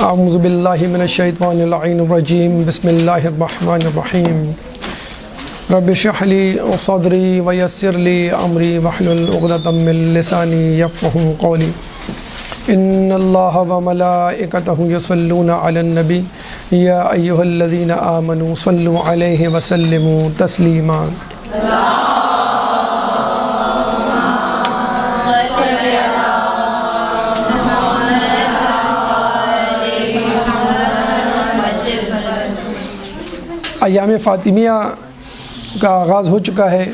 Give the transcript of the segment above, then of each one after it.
اعوذ باللہ من الشیطان اللعین الرجیم بسم اللہ الرحمن الرحیم رب اشرح لی صدری ویسر لی امری واحلل عقدۃ من لسانی یفقہوا قولی ان اللہ وملائکتہ یصلون علی النبی یا ایہا الذین آمنوا صلوا علیہ وسلموا تسلیما۔ ایام فاطمیہ کا آغاز ہو چکا ہے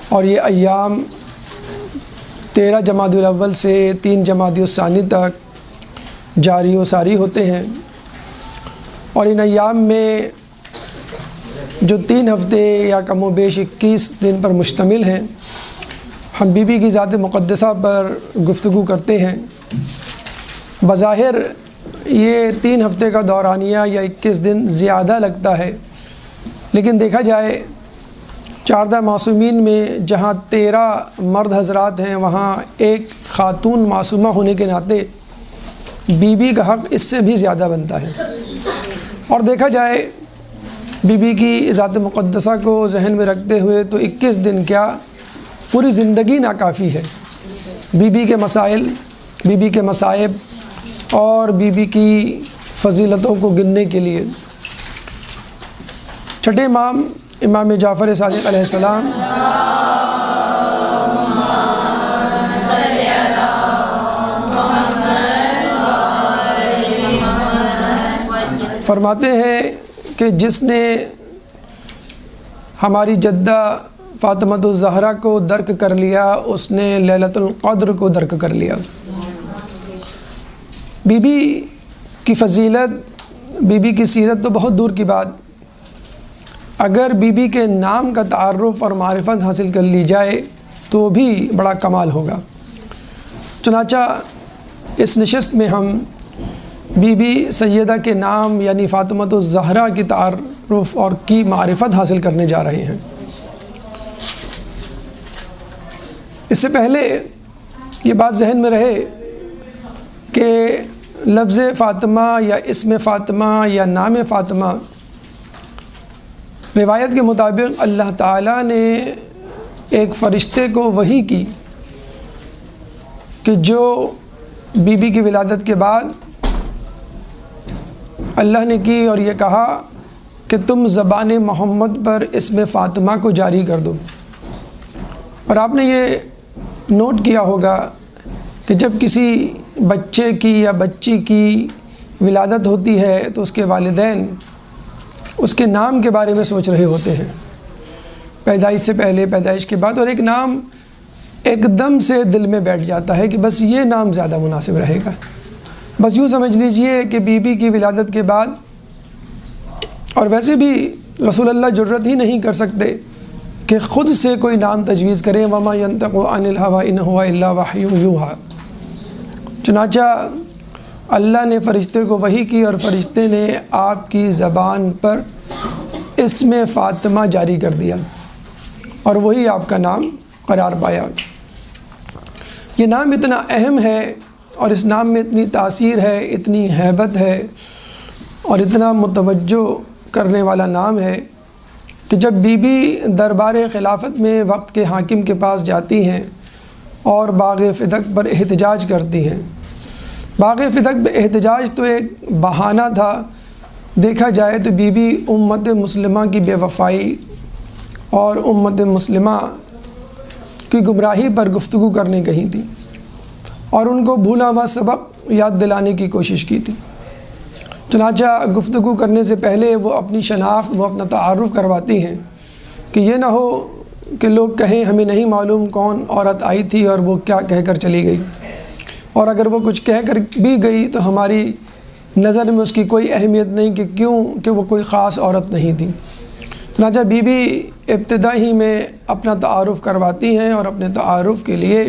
اور یہ ایام 13 جمادی الاول سے 3 جمادی الثانی تک جاری و ساری ہوتے ہیں، اور ان ایام میں جو 3 ہفتے یا کم و بیش 21 دن پر مشتمل ہیں، ہم بی بی کی ذات مقدسہ پر گفتگو کرتے ہیں۔ بظاہر یہ 3 ہفتے کا دورانیہ یا 21 دن زیادہ لگتا ہے، لیکن دیکھا جائے 14 معصومین میں جہاں 13 مرد حضرات ہیں، وہاں ایک خاتون معصومہ ہونے کے ناطے بی بی کا حق اس سے بھی زیادہ بنتا ہے۔ اور دیکھا جائے بی بی کی ذات مقدسہ کو ذہن میں رکھتے ہوئے تو 21 دن کیا پوری زندگی ناکافی ہے بی بی کے مسائل، بی بی کے مصائب اور بی بی کی فضیلتوں کو گننے کے لیے۔ چھٹے امام امام جعفر صادق علیہ السلام فرماتے ہیں کہ جس نے ہماری جدہ فاطمۃ الزہرا کو درک کر لیا، اس نے لیلۃ القدر کو درک کر لیا۔ بی بی کی فضیلت، بی بی کی سیرت تو بہت دور کی بات، اگر بی بی کے نام کا تعارف اور معرفت حاصل کر لی جائے تو بھی بڑا کمال ہوگا۔ چنانچہ اس نشست میں ہم بی بی سیدہ کے نام یعنی فاطمۃ الزہرا کی تعارف اور کی معرفت حاصل کرنے جا رہے ہیں۔ اس سے پہلے یہ بات ذہن میں رہے کہ لفظ فاطمہ یا اسم فاطمہ یا نام فاطمہ روایت کے مطابق اللہ تعالیٰ نے ایک فرشتے کو وحی کی کہ جو بی بی کی ولادت کے بعد اللہ نے کی اور یہ کہا کہ تم زبان محمد پر اسم فاطمہ کو جاری کر دو۔ اور آپ نے یہ نوٹ کیا ہوگا کہ جب کسی بچے کی یا بچی کی ولادت ہوتی ہے تو اس کے والدین اس کے نام کے بارے میں سوچ رہے ہوتے ہیں، پیدائش سے پہلے، پیدائش کے بعد، اور ایک نام ایک دم سے دل میں بیٹھ جاتا ہے کہ بس یہ نام زیادہ مناسب رہے گا۔ بس یوں سمجھ لیجئے کہ بی بی کی ولادت کے بعد، اور ویسے بھی رسول اللہ جرت ہی نہیں کر سکتے کہ خود سے کوئی نام تجویز کریں، وما ينطق عن الهوى ان هو الا وحی یوحی۔ چنانچہ اللہ نے فرشتے کو وحی کی اور فرشتے نے آپ کی زبان پر اسم فاطمہ جاری کر دیا اور وہی آپ کا نام قرار پایا۔ یہ نام اتنا اہم ہے اور اس نام میں اتنی تاثیر ہے، اتنی ہیبت ہے اور اتنا متوجہ کرنے والا نام ہے کہ جب بی بی دربار خلافت میں وقت کے حاکم کے پاس جاتی ہیں اور باغ فتق پر احتجاج کرتی ہیں۔ باغ فتق پہ احتجاج تو ایک بہانہ تھا، دیکھا جائے تو بی بی امت مسلمہ کی بے وفائی اور امت مسلمہ کی گمراہی پر گفتگو کرنے گئی تھی اور ان کو بھولا ہوا سبق یاد دلانے کی کوشش کی تھی۔ چنانچہ گفتگو کرنے سے پہلے وہ اپنی شناخت، وہ اپنا تعارف کرواتی ہیں کہ یہ نہ ہو کہ لوگ کہیں ہمیں نہیں معلوم کون عورت آئی تھی اور وہ کیا کہہ کر چلی گئی، اور اگر وہ کچھ کہہ کر بھی گئی تو ہماری نظر میں اس کی کوئی اہمیت نہیں کہ کیوں کہ وہ کوئی خاص عورت نہیں تھی۔ چنانچہ بی بی ابتدا ہی میں اپنا تعارف کرواتی ہیں اور اپنے تعارف کے لیے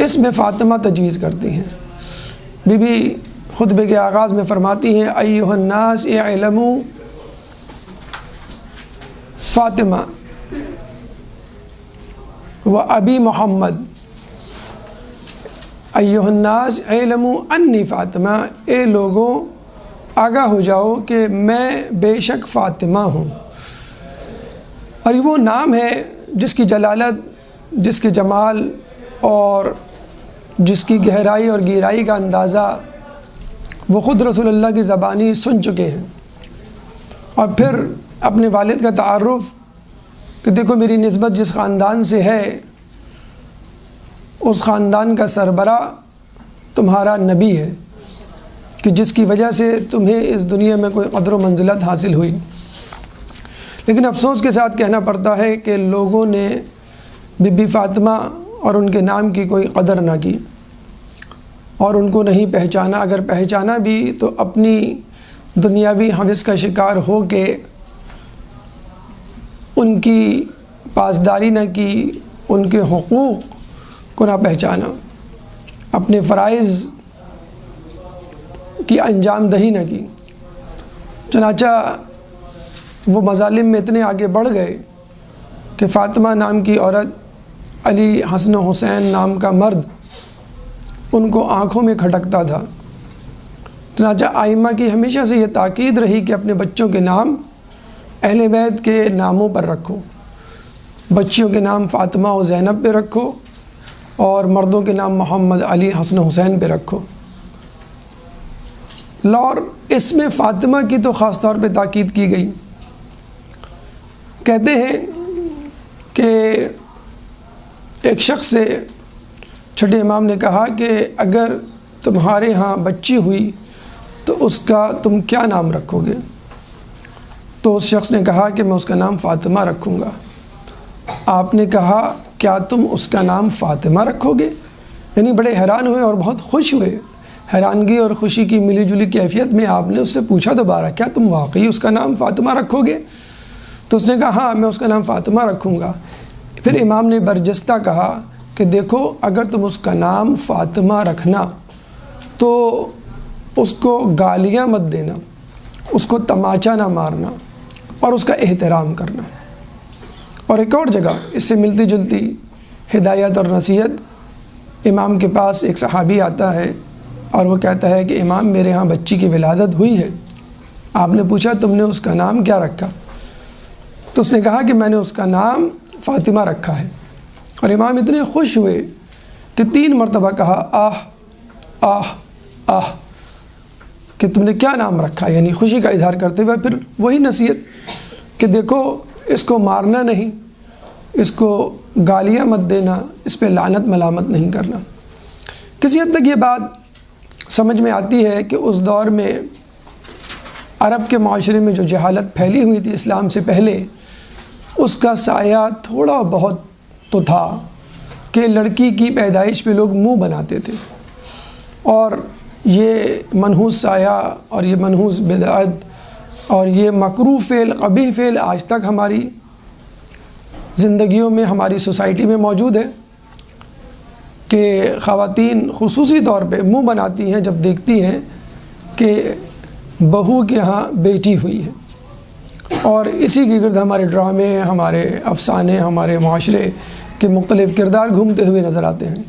اسم فاطمہ تجویز کرتی ہیں۔ بی بی خطبے کے آغاز میں فرماتی ہیں ایھا الناس اعلموا فاطمہ و ابی محمد ایھا الناس اعلموا انی فاطمہ، اے لوگوں آگاہ ہو جاؤ کہ میں بے شک فاطمہ ہوں۔ اور یہ وہ نام ہے جس کی جلالت، جس کے جمال اور جس کی گہرائی اور گہرائی کا اندازہ وہ خود رسول اللہ کی زبانی سن چکے ہیں۔ اور پھر اپنے والد کا تعارف کہ دیکھو میری نسبت جس خاندان سے ہے اس خاندان کا سربراہ تمہارا نبی ہے، کہ جس کی وجہ سے تمہیں اس دنیا میں کوئی قدر و منزلت حاصل ہوئی۔ لیکن افسوس کے ساتھ کہنا پڑتا ہے کہ لوگوں نے بی بی فاطمہ اور ان کے نام کی کوئی قدر نہ کی اور ان کو نہیں پہچانا، اگر پہچانا بھی تو اپنی دنیاوی ہوس کا شکار ہو کے ان کی پاسداری نہ کی، ان کے حقوق کو نہ پہچانا، اپنے فرائض کی انجام دہی نہ کی۔ چنانچہ وہ مظالم میں اتنے آگے بڑھ گئے کہ فاطمہ نام کی عورت، علی حسن و حسین نام کا مرد ان کو آنکھوں میں کھٹکتا تھا۔ چنانچہ آئمہ کی ہمیشہ سے یہ تاکید رہی کہ اپنے بچوں کے نام اہل بیت کے ناموں پر رکھو، بچیوں کے نام فاطمہ و زینب پہ رکھو اور مردوں کے نام محمد، علی، حسن و حسین پہ رکھو۔ اور اس میں فاطمہ کی تو خاص طور پہ تاکید کی گئی۔ کہتے ہیں کہ ایک شخص سے چھٹے امام نے کہا کہ اگر تمہارے ہاں بچی ہوئی تو اس کا تم کیا نام رکھو گے؟ تو اس شخص نے کہا کہ میں اس کا نام فاطمہ رکھوں گا۔ آپ نے کہا کیا تم اس کا نام فاطمہ رکھو گے؟ یعنی بڑے حیران ہوئے اور بہت خوش ہوئے۔ حیرانگی اور خوشی کی ملی جلی کیفیت میں آپ نے اس سے پوچھا دوبارہ کیا تم واقعی اس کا نام فاطمہ رکھو گے؟ تو اس نے کہا ہاں میں اس کا نام فاطمہ رکھوں گا۔ پھر امام نے برجستہ کہا کہ دیکھو اگر تم اس کا نام فاطمہ رکھنا تو اس کو گالیاں مت دینا، اس کو تماچا نہ مارنا اور اس کا احترام کرنا۔ اور ایک اور جگہ اس سے ملتی جلتی ہدایت اور نصیحت، امام کے پاس ایک صحابی آتا ہے اور وہ کہتا ہے کہ امام میرے ہاں بچی کی ولادت ہوئی ہے۔ آپ نے پوچھا تم نے اس کا نام کیا رکھا؟ تو اس نے کہا کہ میں نے اس کا نام فاطمہ رکھا ہے۔ اور امام اتنے خوش ہوئے کہ 3 مرتبہ کہا آہ آہ آہ، کہ تم نے کیا نام رکھا، یعنی خوشی کا اظہار کرتے ہوئے پھر وہی نصیحت کہ دیکھو اس کو مارنا نہیں، اس کو گالیاں مت دینا، اس پہ لعنت ملامت نہیں کرنا۔ کسی حد تک یہ بات سمجھ میں آتی ہے کہ اس دور میں عرب کے معاشرے میں جو جہالت پھیلی ہوئی تھی اسلام سے پہلے، اس کا سایہ تھوڑا بہت تو تھا کہ لڑکی کی پیدائش پہ لوگ منہ بناتے تھے، اور یہ منحوس سایہ اور یہ منحوس بدعت اور یہ مکروہ فعل، قبیح فعل آج تک ہماری زندگیوں میں، ہماری سوسائٹی میں موجود ہے کہ خواتین خصوصی طور پہ منہ بناتی ہیں جب دیکھتی ہیں کہ بہو کے ہاں بیٹی ہوئی ہے، اور اسی کے گرد ہمارے ڈرامے، ہمارے افسانے، ہمارے معاشرے کے مختلف کردار گھومتے ہوئے نظر آتے ہیں۔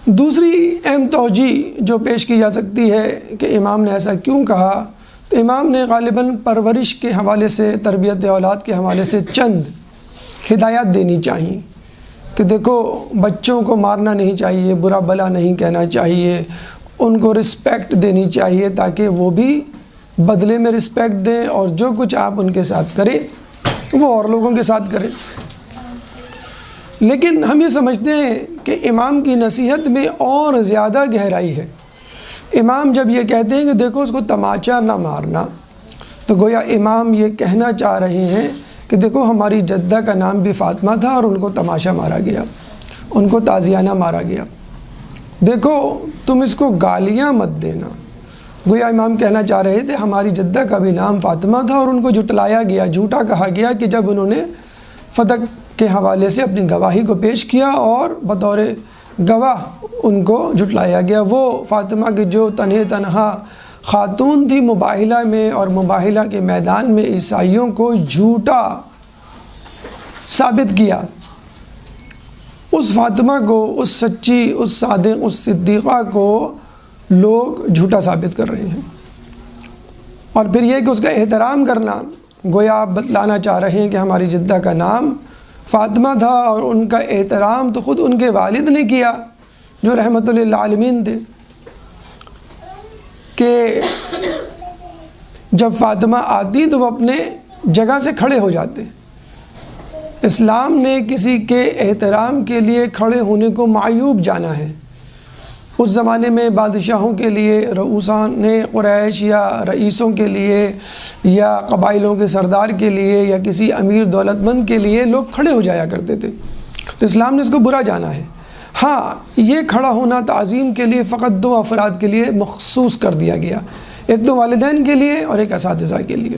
دوسری اہم توجہ جو پیش کی جا سکتی ہے کہ امام نے ایسا کیوں کہا، تو امام نے غالباً پرورش کے حوالے سے، تربیت اولاد کے حوالے سے چند ہدایات دینی چاہیے کہ دیکھو بچوں کو مارنا نہیں چاہیے، برا بلا نہیں کہنا چاہیے، ان کو رسپیکٹ دینی چاہیے تاکہ وہ بھی بدلے میں رسپیکٹ دیں، اور جو کچھ آپ ان کے ساتھ کریں وہ اور لوگوں کے ساتھ کریں۔ لیکن ہم یہ سمجھتے ہیں کہ امام کی نصیحت میں اور زیادہ گہرائی ہے۔ امام جب یہ کہتے ہیں کہ دیکھو اس کو تماچا نہ مارنا، تو گویا امام یہ کہنا چاہ رہے ہیں کہ دیکھو ہماری جدہ کا نام بھی فاطمہ تھا اور ان کو تماشا مارا گیا، ان کو تازیانہ مارا گیا، دیکھو تم اس کو گالیاں مت دینا۔ گویا امام کہنا چاہ رہے تھے ہماری جدہ کا بھی نام فاطمہ تھا اور ان کو جھٹلایا گیا، جھوٹا کہا گیا کہ جب انہوں نے فتح کے حوالے سے اپنی گواہی کو پیش کیا اور بطور گواہ ان کو جھٹلایا گیا۔ وہ فاطمہ کی جو تنہا خاتون تھی مباہلہ میں، اور مباہلہ کے میدان میں عیسائیوں کو جھوٹا ثابت کیا، اس فاطمہ کو، اس سچی، اس صادق، اس صدیقہ کو لوگ جھوٹا ثابت کر رہے ہیں۔ اور پھر یہ کہ اس کا احترام کرنا، گویا آپ بتلانا چاہ رہے ہیں کہ ہماری جدہ کا نام فاطمہ تھا، اور ان کا احترام تو خود ان کے والد نے کیا جو رحمت للعالمین تھے، کہ جب فاطمہ آتی تو وہ اپنے جگہ سے کھڑے ہو جاتے۔ اسلام نے کسی کے احترام کے لیے کھڑے ہونے کو معیوب جانا ہے۔ اس زمانے میں بادشاہوں کے لیے، رؤوسان قریش یا رئیسوں کے لیے یا قبائلوں کے سردار کے لیے یا کسی امیر دولت مند کے لیے لوگ کھڑے ہو جایا کرتے تھے، تو اسلام نے اس کو برا جانا ہے۔ ہاں، یہ کھڑا ہونا تعظیم کے لیے فقط دو افراد کے لیے مخصوص کر دیا گیا، ایک تو والدین کے لیے اور ایک اساتذہ کے لیے۔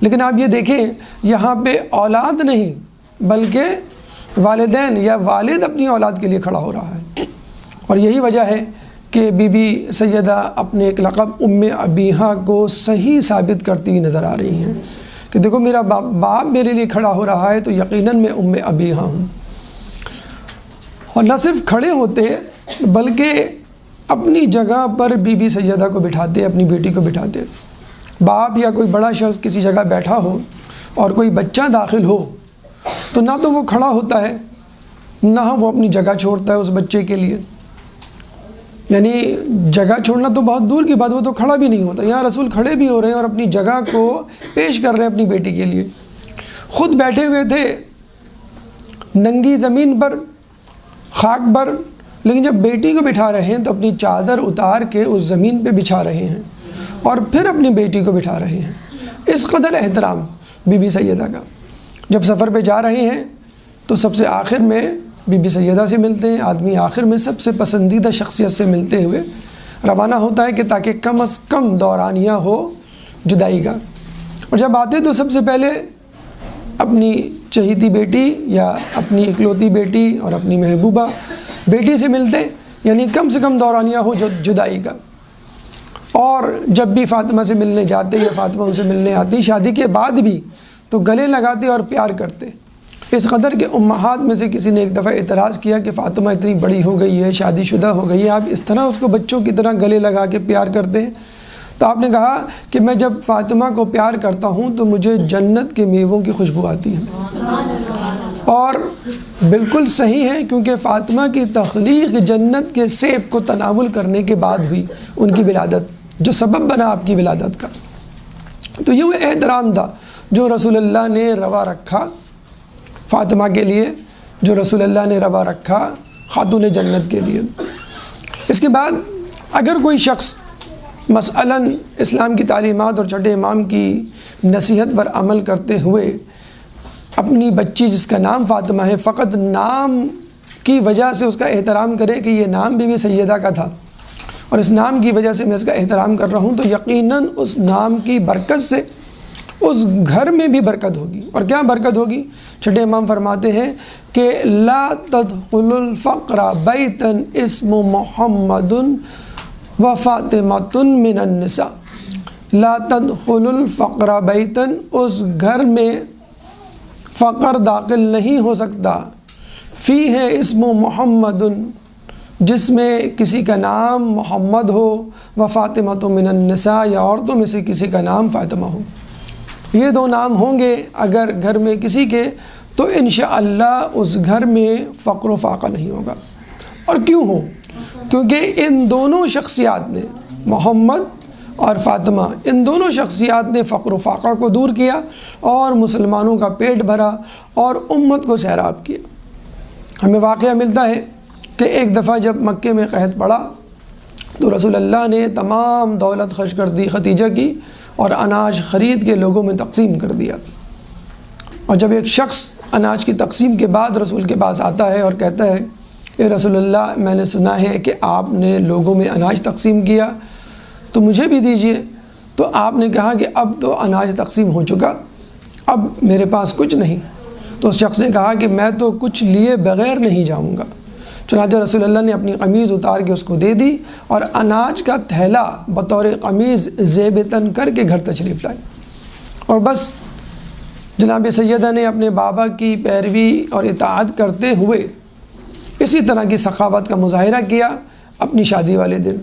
لیکن آپ یہ دیکھیں، یہاں پہ اولاد نہیں بلکہ والدین یا والد اپنی اولاد کے لیے کھڑا ہو رہا ہے۔ اور یہی وجہ ہے کہ بی بی سیدہ اپنے ایک لقب ام ابیہا کو صحیح ثابت کرتی ہوئی نظر آ رہی ہیں کہ دیکھو میرا باپ میرے لیے کھڑا ہو رہا ہے تو یقیناً میں ام ابیہا ہوں۔ اور نہ صرف کھڑے ہوتے بلکہ اپنی جگہ پر بی بی سیدہ کو بٹھاتے، اپنی بیٹی کو بٹھاتے۔ باپ یا کوئی بڑا شخص کسی جگہ بیٹھا ہو اور کوئی بچہ داخل ہو تو نہ تو وہ کھڑا ہوتا ہے، نہ وہ اپنی جگہ چھوڑتا ہے اس بچے کے لیے۔ یعنی جگہ چھوڑنا تو بہت دور کی بات، وہ تو کھڑا بھی نہیں ہوتا۔ یہاں رسول کھڑے بھی ہو رہے ہیں اور اپنی جگہ کو پیش کر رہے ہیں اپنی بیٹی کے لیے۔ خود بیٹھے ہوئے تھے ننگی زمین پر، خاک پر، لیکن جب بیٹی کو بٹھا رہے ہیں تو اپنی چادر اتار کے اس زمین پہ بچھا رہے ہیں اور پھر اپنی بیٹی کو بٹھا رہے ہیں۔ اس قدر احترام بی بی سیدہ کا۔ جب سفر پہ جا رہے ہیں تو سب سے آخر میں بی بی سیدہ سے ملتے ہیں۔ آدمی آخر میں سب سے پسندیدہ شخصیت سے ملتے ہوئے روانہ ہوتا ہے کہ تاکہ کم از کم دورانیہ ہو جدائی کا۔ اور جب آتے تو سب سے پہلے اپنی چہیتی بیٹی یا اپنی اکلوتی بیٹی اور اپنی محبوبہ بیٹی سے ملتے، یعنی کم سے کم دورانیہ ہو جدائی کا۔ اور جب بھی فاطمہ سے ملنے جاتے یا فاطمہ ان سے ملنے آتی، شادی کے بعد بھی، تو گلے لگاتے اور پیار کرتے۔ اس قدر کہ امہات میں سے کسی نے ایک دفعہ اعتراض کیا کہ فاطمہ اتنی بڑی ہو گئی ہے، شادی شدہ ہو گئی ہے، آپ اس طرح اس کو بچوں کی طرح گلے لگا کے پیار کرتے ہیں؟ تو آپ نے کہا کہ میں جب فاطمہ کو پیار کرتا ہوں تو مجھے جنت کے میووں کی خوشبو آتی ہے۔ اور بالکل صحیح ہے، کیونکہ فاطمہ کی تخلیق جنت کے سیب کو تناول کرنے کے بعد ہوئی، ان کی ولادت جو سبب بنا آپ کی ولادت کا۔ تو یہ وہ احترام تھا جو رسول اللہ نے روا رکھا فاطمہ کے لیے، جو رسول اللہ نے روا رکھا خاتون جنت کے لیے۔ اس کے بعد اگر کوئی شخص مثلاً اسلام کی تعلیمات اور چھٹے امام کی نصیحت پر عمل کرتے ہوئے اپنی بچی جس کا نام فاطمہ ہے، فقط نام کی وجہ سے اس کا احترام کرے کہ یہ نام بی بی سیدہ کا تھا اور اس نام کی وجہ سے میں اس کا احترام کر رہا ہوں، تو یقیناً اس نام کی برکت سے اس گھر میں بھی برکت ہوگی۔ اور کیا برکت ہوگی؟ چھٹے امام فرماتے ہیں کہ لا تدخل الفقر بیتا اسم محمد و فاطمۃ من النساء۔ لا تدخل الفقر بیتا، اس گھر میں فقر داخل نہیں ہو سکتا، فی ہے اسم محمد، جس میں کسی کا نام محمد ہو، و فاطمۃ من النساء، یا عورتوں میں سے کسی کا نام فاطمہ ہو۔ یہ دو نام ہوں گے اگر گھر میں کسی کے، تو انشاءاللہ اس گھر میں فقر و فاقہ نہیں ہوگا۔ اور کیوں ہو؟ کیونکہ ان دونوں شخصیات نے، محمد اور فاطمہ، ان دونوں شخصیات نے فقر و فاقہ کو دور کیا اور مسلمانوں کا پیٹ بھرا اور امت کو سیراب کیا۔ ہمیں واقعہ ملتا ہے کہ ایک دفعہ جب مکے میں قحط پڑا تو رسول اللہ نے تمام دولت خرچ کر دی خدیجہ کی اور اناج خرید کے لوگوں میں تقسیم کر دیا۔ اور جب ایک شخص اناج کی تقسیم کے بعد رسول کے پاس آتا ہے اور کہتا ہے اے رسول اللہ، میں نے سنا ہے کہ آپ نے لوگوں میں اناج تقسیم کیا تو مجھے بھی دیجئے۔ تو آپ نے کہا کہ اب تو اناج تقسیم ہو چکا، اب میرے پاس کچھ نہیں۔ تو اس شخص نے کہا کہ میں تو کچھ لیے بغیر نہیں جاؤں گا۔ چنانچہ رسول اللہ نے اپنی قمیض اتار کے اس کو دے دی اور اناج کا تھیلا بطور قمیض زیب تن کر کے گھر تشریف لائی۔ اور بس جناب سیدہ نے اپنے بابا کی پیروی اور اطاعت کرتے ہوئے اسی طرح کی سخاوت کا مظاہرہ کیا اپنی شادی والے دن،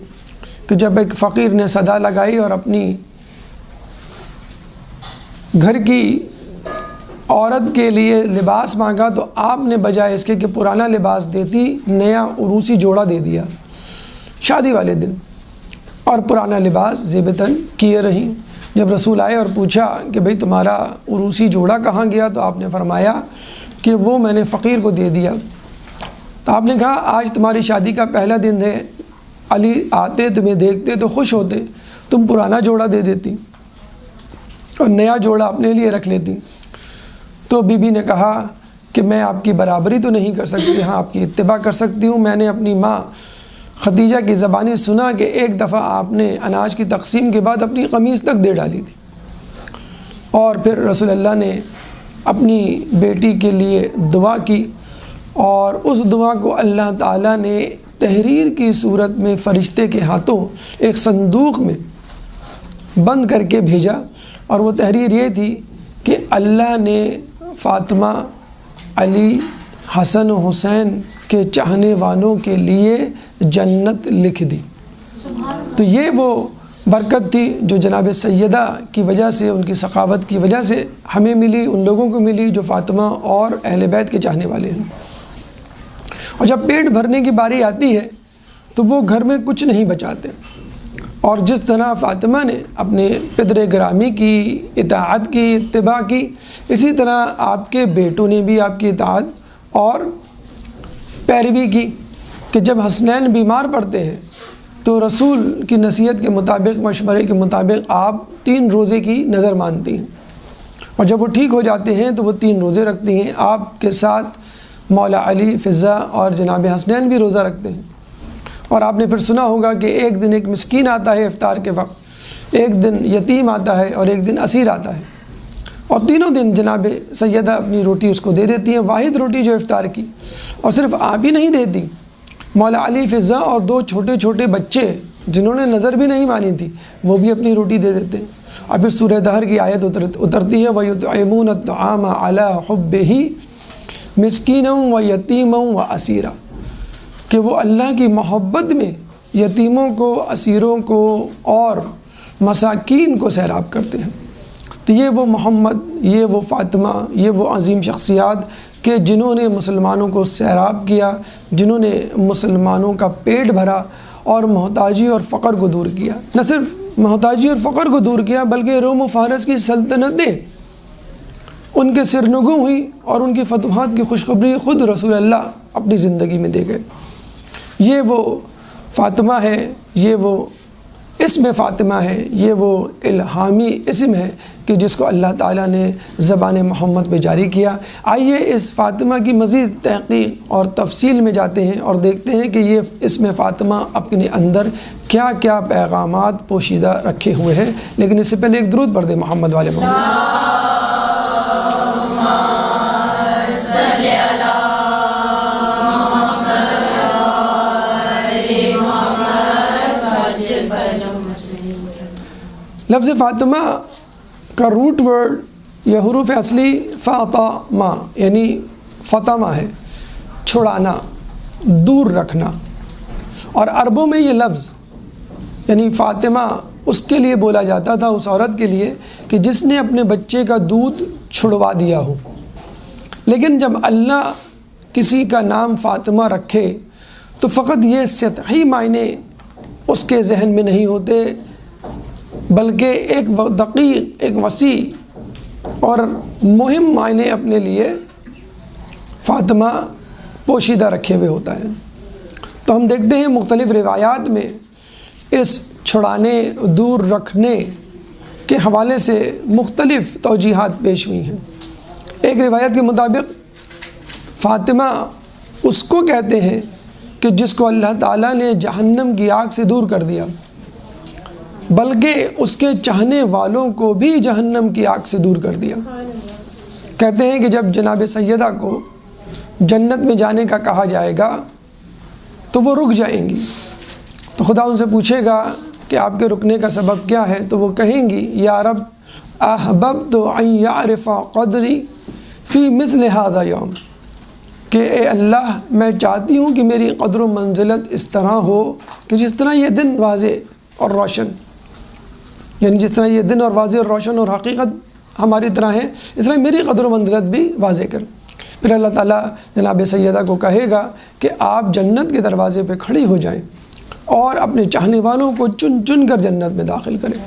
کہ جب ایک فقیر نے صدا لگائی اور اپنی گھر کی عورت کے لیے لباس مانگا، تو آپ نے بجائے اس کے کہ پرانا لباس دیتی، نیا عروسی جوڑا دے دیا شادی والے دن، اور پرانا لباس زیبتاً کیے رہیں۔ جب رسول آئے اور پوچھا کہ بھئی تمہارا عروسی جوڑا کہاں گیا، تو آپ نے فرمایا کہ وہ میں نے فقیر کو دے دیا۔ تو آپ نے کہا آج تمہاری شادی کا پہلا دن ہے، علی آتے تمہیں دیکھتے تو خوش ہوتے، تم پرانا جوڑا دے دیتی اور نیا جوڑا اپنے لیے رکھ لیتی۔ تو بی بی نے کہا کہ میں آپ کی برابری تو نہیں کر سکتی، ہاں آپ کی اتباع کر سکتی ہوں۔ میں نے اپنی ماں خدیجہ کی زبانی سنا کہ ایک دفعہ آپ نے اناج کی تقسیم کے بعد اپنی قمیص تک دے ڈالی تھی، اور پھر رسول اللہ نے اپنی بیٹی کے لیے دعا کی، اور اس دعا کو اللہ تعالیٰ نے تحریر کی صورت میں فرشتے کے ہاتھوں ایک صندوق میں بند کر کے بھیجا، اور وہ تحریر یہ تھی کہ اللہ نے فاطمہ، علی، حسن و حسین کے چاہنے والوں کے لیے جنت لکھ دی۔ تو یہ وہ برکت تھی جو جناب سیدہ کی وجہ سے، ان کی سخاوت کی وجہ سے ہمیں ملی، ان لوگوں کو ملی جو فاطمہ اور اہل بیت کے چاہنے والے ہیں۔ اور جب پیٹ بھرنے کی باری آتی ہے تو وہ گھر میں کچھ نہیں بچاتے، اور جس طرح فاطمہ نے اپنے پدر گرامی کی اطاعت کی، اتباع کی، اسی طرح آپ کے بیٹوں نے بھی آپ کی اطاعت اور پیروی کی، کہ جب حسنین بیمار پڑتے ہیں تو رسول کی نصیحت کے مطابق، مشورے کے مطابق آپ 3 روزے کی نظر مانتی ہیں، اور جب وہ ٹھیک ہو جاتے ہیں تو وہ 3 روزے رکھتی ہیں۔ آپ کے ساتھ مولا علی، فضہ اور جناب حسنین بھی روزہ رکھتے ہیں۔ اور آپ نے پھر سنا ہوگا کہ ایک دن ایک مسکین آتا ہے افطار کے وقت، ایک دن یتیم آتا ہے، اور ایک دن اسیر آتا ہے، اور تینوں دن جناب سیدہ اپنی روٹی اس کو دے دیتی ہیں، واحد روٹی جو افطار کی۔ اور صرف آپ ہی نہیں دیتی، مولا علی، فضہ اور 2 چھوٹے چھوٹے بچے جنہوں نے نظر بھی نہیں مانی تھی، وہ بھی اپنی روٹی دے دیتے ہیں۔ اور پھر سورہ دہر کی آیت اترتی ہے، وَيُطْعِمُونَ الطَّعَامَ عَلَىٰ حُبِّهِ مسکینا و یتیما و اسیرا، کہ وہ اللہ کی محبت میں یتیموں کو، اسیروں کو اور مساکین کو سیراب کرتے ہیں۔ تو یہ وہ محمد، یہ وہ فاطمہ، یہ وہ عظیم شخصیات کہ جنہوں نے مسلمانوں کو سیراب کیا، جنہوں نے مسلمانوں کا پیٹ بھرا اور محتاجی اور فقر کو دور کیا۔ نہ صرف محتاجی اور فقر کو دور کیا بلکہ روم و فارس کی سلطنتیں ان کے سرنگوں ہوئی، اور ان کی فتوحات کی خوشخبری خود رسول اللہ اپنی زندگی میں دے گئے۔ یہ وہ فاطمہ ہے، یہ وہ اسم فاطمہ ہے، یہ وہ الہامی اسم ہے کہ جس کو اللہ تعالیٰ نے زبان محمد پہ جاری کیا۔ آئیے اس فاطمہ کی مزید تحقیق اور تفصیل میں جاتے ہیں اور دیکھتے ہیں کہ یہ اسم فاطمہ اپنے اندر کیا کیا پیغامات پوشیدہ رکھے ہوئے ہیں۔ لیکن اس سے پہلے ایک درود پڑھ دیں محمد والے محمد۔ لفظ فاطمہ کا روٹ ورڈ یا حروف اصلی فاطمہ یعنی فاطمہ ہے، چھڑانا، دور رکھنا، اور عربوں میں یہ لفظ یعنی فاطمہ اس کے لیے بولا جاتا تھا، اس عورت کے لیے کہ جس نے اپنے بچے کا دودھ چھڑوا دیا ہو۔ لیکن جب اللہ کسی کا نام فاطمہ رکھے تو فقط یہ سطحی معنی اس کے ذہن میں نہیں ہوتے، بلکہ ایک دقیق، ایک وسیع اور مہم معنی اپنے لیے فاطمہ پوشیدہ رکھے ہوئے ہوتا ہے۔ تو ہم دیکھتے ہیں مختلف روایات میں اس چھڑانے، دور رکھنے کے حوالے سے مختلف توجیحات پیش ہوئی ہیں۔ ایک روایت کے مطابق فاطمہ اس کو کہتے ہیں کہ جس کو اللہ تعالیٰ نے جہنم کی آگ سے دور کر دیا، بلکہ اس کے چاہنے والوں کو بھی جہنم کی آگ سے دور کر دیا۔ کہتے ہیں کہ جب جناب سیدہ کو جنت میں جانے کا کہا جائے گا تو وہ رک جائیں گی، تو خدا ان سے پوچھے گا کہ آپ کے رکنے کا سبب کیا ہے، تو وہ کہیں گی یا رب احببت ان یعرف قدری فی مثل هذا یوم، کہ اے اللہ میں چاہتی ہوں کہ میری قدر و منزلت اس طرح ہو کہ جس طرح یہ دن واضح اور روشن، یعنی جس طرح یہ دن اور واضح اور روشن اور حقیقت ہماری طرح ہے، اس طرح میری قدر و منزلت بھی واضح کر۔ پھر اللہ تعالیٰ جناب سیدہ کو کہے گا کہ آپ جنت کے دروازے پہ کھڑی ہو جائیں اور اپنے چاہنے والوں کو چن چن کر جنت میں داخل کریں۔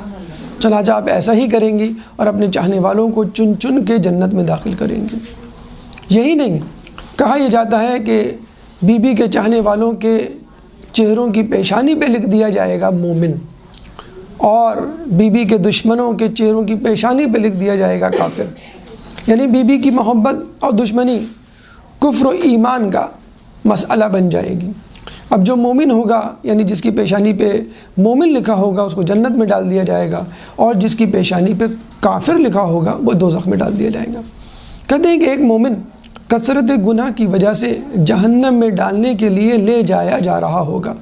چنانچہ آپ ایسا ہی کریں گی اور اپنے چاہنے والوں کو چن چن کے جنت میں داخل کریں گی۔ یہی نہیں، کہا یہ جاتا ہے کہ بی بی کے چاہنے والوں کے چہروں کی پیشانی پہ لکھ دیا جائے گا مومن، اور بی بی کے دشمنوں کے چہروں کی پیشانی پہ لکھ دیا جائے گا کافر۔ یعنی بی بی کی محبت اور دشمنی کفر و ایمان کا مسئلہ بن جائے گی۔ اب جو مومن ہوگا، یعنی جس کی پیشانی پہ مومن لکھا ہوگا، اس کو جنت میں ڈال دیا جائے گا، اور جس کی پیشانی پہ کافر لکھا ہوگا وہ دوزخ میں ڈال دیا جائے گا۔ کہتے ہیں کہ ایک مومن کثرت گناہ کی وجہ سے جہنم میں ڈالنے کے لیے لے جایا جا رہا ہوگا۔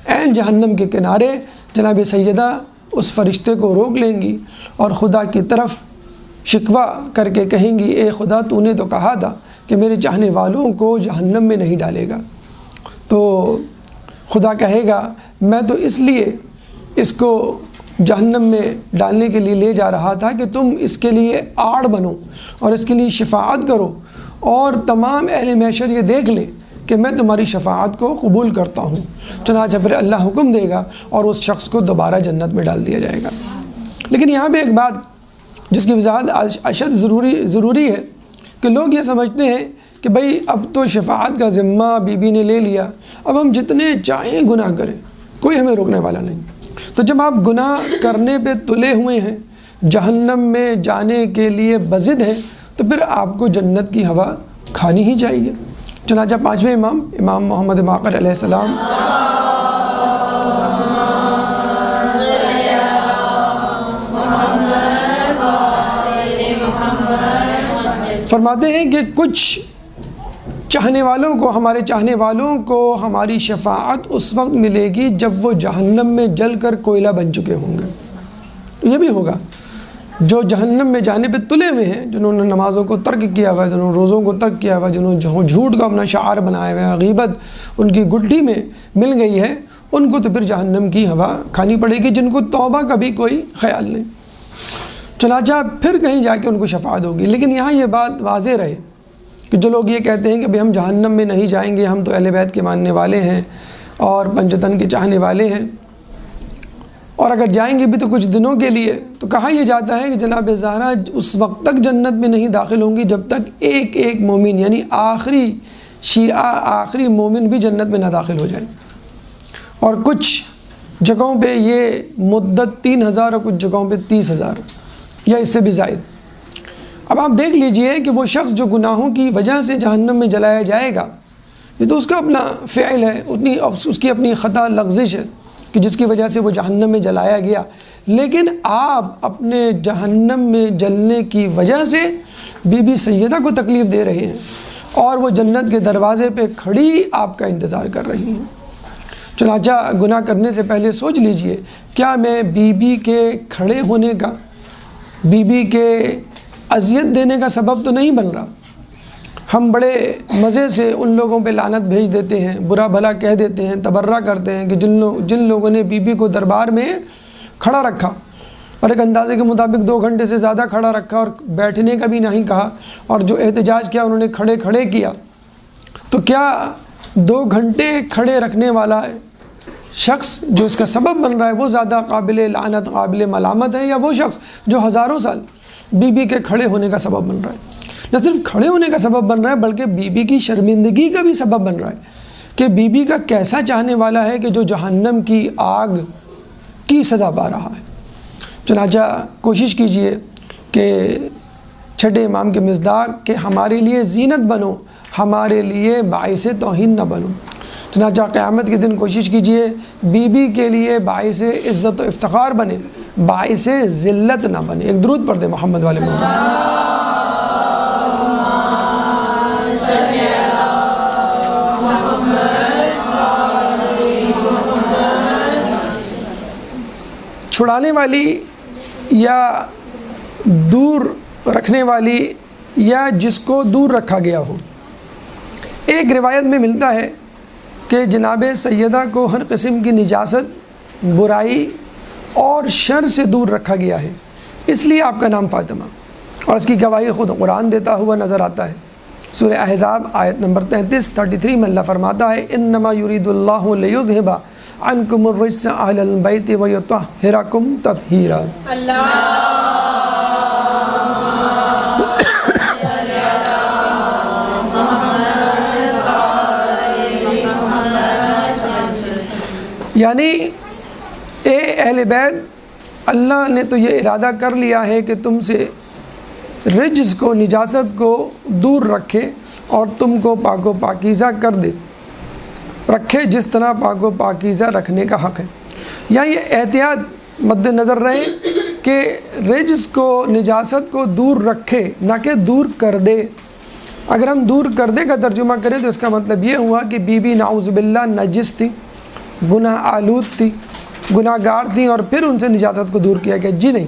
عین جہنم کے کنارے جناب سیدہ اس فرشتے کو روک لیں گی اور خدا کی طرف شکوہ کر کے کہیں گی، اے خدا تو نے تو کہا تھا کہ میرے چاہنے والوں کو جہنم میں نہیں ڈالے گا۔ تو خدا کہے گا میں تو اس لیے اس کو جہنم میں ڈالنے کے لیے لے جا رہا تھا کہ تم اس کے لیے آڑ بنو اور اس کے لیے شفاعت کرو، اور تمام اہل محشر یہ دیکھ لیں کہ میں تمہاری شفاعت کو قبول کرتا ہوں۔ چنانچہ پھر اللہ حکم دے گا اور اس شخص کو دوبارہ جنت میں ڈال دیا جائے گا۔ لیکن یہاں پہ ایک بات جس کی وضاحت اشد ضروری ہے کہ لوگ یہ سمجھتے ہیں کہ بھئی اب تو شفاعت کا ذمہ بی بی نے لے لیا، اب ہم جتنے چاہیں گناہ کریں، کوئی ہمیں روکنے والا نہیں۔ تو جب آپ گناہ کرنے پہ تلے ہوئے ہیں، جہنم میں جانے کے لیے بضد ہیں، تو پھر آپ کو جنت کی ہوا کھانی ہی چاہیے۔ چنانچہ پانچویں امام محمد باقر علیہ السلام فرماتے ہیں کہ کچھ چاہنے والوں کو، ہمارے چاہنے والوں کو ہماری شفاعت اس وقت ملے گی جب وہ جہنم میں جل کر کوئلہ بن چکے ہوں گے۔ یہ بھی ہوگا جو جہنم میں جانے پہ تلے ہوئے ہیں، جنہوں نے نمازوں کو ترک کیا ہوا ہے، جنہوں نے روزوں کو ترک کیا ہوا ہے، جنہوں نے جھوٹ کو اپنا شعار بنایا ہوا ہے، غیبت ان کی گڈھی میں مل گئی ہے، ان کو تو پھر جہنم کی ہوا کھانی پڑے گی، جن کو توبہ کا بھی کوئی خیال نہیں۔ چنانچہ پھر کہیں جا کے ان کو شفاعت ہوگی۔ لیکن یہاں یہ بات واضح رہے کہ جو لوگ یہ کہتے ہیں کہ ہم جہنم میں نہیں جائیں گے، ہم تو اہل بیت کے ماننے والے ہیں اور پنجتن کے چاہنے والے ہیں، اور اگر جائیں گے بھی تو کچھ دنوں کے لیے، تو کہا یہ جاتا ہے کہ جناب زہرا اس وقت تک جنت میں نہیں داخل ہوں گی جب تک ایک ایک مومن، یعنی آخری شیعہ، آخری مومن بھی جنت میں نہ داخل ہو جائے۔ اور کچھ جگہوں پہ یہ مدت 3000 اور کچھ جگہوں پہ 30,000 یا اس سے بھی زائد۔ اب آپ دیکھ لیجئے کہ وہ شخص جو گناہوں کی وجہ سے جہنم میں جلایا جائے گا، یہ تو اس کا اپنا فعل ہے، اس کی اپنی خطا لغزش ہے کہ جس کی وجہ سے وہ جہنم میں جلایا گیا۔ لیکن آپ اپنے جہنم میں جلنے کی وجہ سے بی بی سیدہ کو تکلیف دے رہے ہیں، اور وہ جنت کے دروازے پہ کھڑی آپ کا انتظار کر رہی ہیں۔ چنانچہ گناہ کرنے سے پہلے سوچ لیجئے، کیا میں بی بی کے کھڑے ہونے کا، بی بی کے اذیت دینے کا سبب تو نہیں بن رہا؟ ہم بڑے مزے سے ان لوگوں پہ لعنت بھیج دیتے ہیں، برا بھلا کہہ دیتے ہیں، تبرہ کرتے ہیں کہ جن لوگوں نے بی بی کو دربار میں کھڑا رکھا اور ایک اندازے کے مطابق 2 گھنٹے سے زیادہ کھڑا رکھا اور بیٹھنے کا بھی نہیں کہا، اور جو احتجاج کیا انہوں نے کھڑے کھڑے کیا، تو کیا 2 گھنٹے کھڑے رکھنے والا شخص جو اس کا سبب بن رہا ہے وہ زیادہ قابل لعنت، قابل ملامت ہے، یا وہ شخص جو ہزاروں سال بی بی کے کھڑے ہونے کا سبب بن رہا ہے؟ نہ صرف کھڑے ہونے کا سبب بن رہا ہے بلکہ بی بی کی شرمندگی کا بھی سبب بن رہا ہے کہ بی بی کا کیسا چاہنے والا ہے کہ جو جہنم کی آگ کی سزا پا رہا ہے۔ چنانچہ کوشش کیجئے کہ چھٹے امام کے مصداق کہ ہمارے لیے زینت بنو، ہمارے لیے باعث توہین نہ بنو۔ چنانچہ قیامت کے دن کوشش کیجئے بی بی کے لیے باعث عزت و افتخار بنے، باعث ذلت نہ بنے۔ ایک درود پڑھ دیں محمد والے محمد۔ چھڑانے والی یا دور رکھنے والی یا جس کو دور رکھا گیا ہو، ایک روایت میں ملتا ہے کہ جناب سیدہ کو ہر قسم کی نجاست، برائی اور شر سے دور رکھا گیا ہے، اس لیے آپ کا نام فاطمہ، اور اس کی گواہی خود قرآن دیتا ہوا نظر آتا ہے۔ سورہ احزاب آیت نمبر 33 میں اللہ فرماتا ہے انما یرید اللہ لیذھب عنکم الرجس اہل البیت ویطہرکم تطہیرا۔ یعنی اے اہل بیت، اللہ نے تو یہ ارادہ کر لیا ہے کہ تم سے رجس کو، نجاست کو دور رکھے اور تم کو پاک و پاکیزہ کر دے، رکھے جس طرح پاک و پاکیزہ رکھنے کا حق ہے۔ یہاں یہ احتیاط مد نظر رہے کہ رجس کو، نجاست کو دور رکھے، نہ کہ دور کر دے۔ اگر ہم دور کر دے کا ترجمہ کریں تو اس کا مطلب یہ ہوا کہ بی بی نعوذ باللہ نجس تھی، گناہ آلود تھی، گناہ گار تھیں، اور پھر ان سے نجاست کو دور کیا گیا۔ جی نہیں،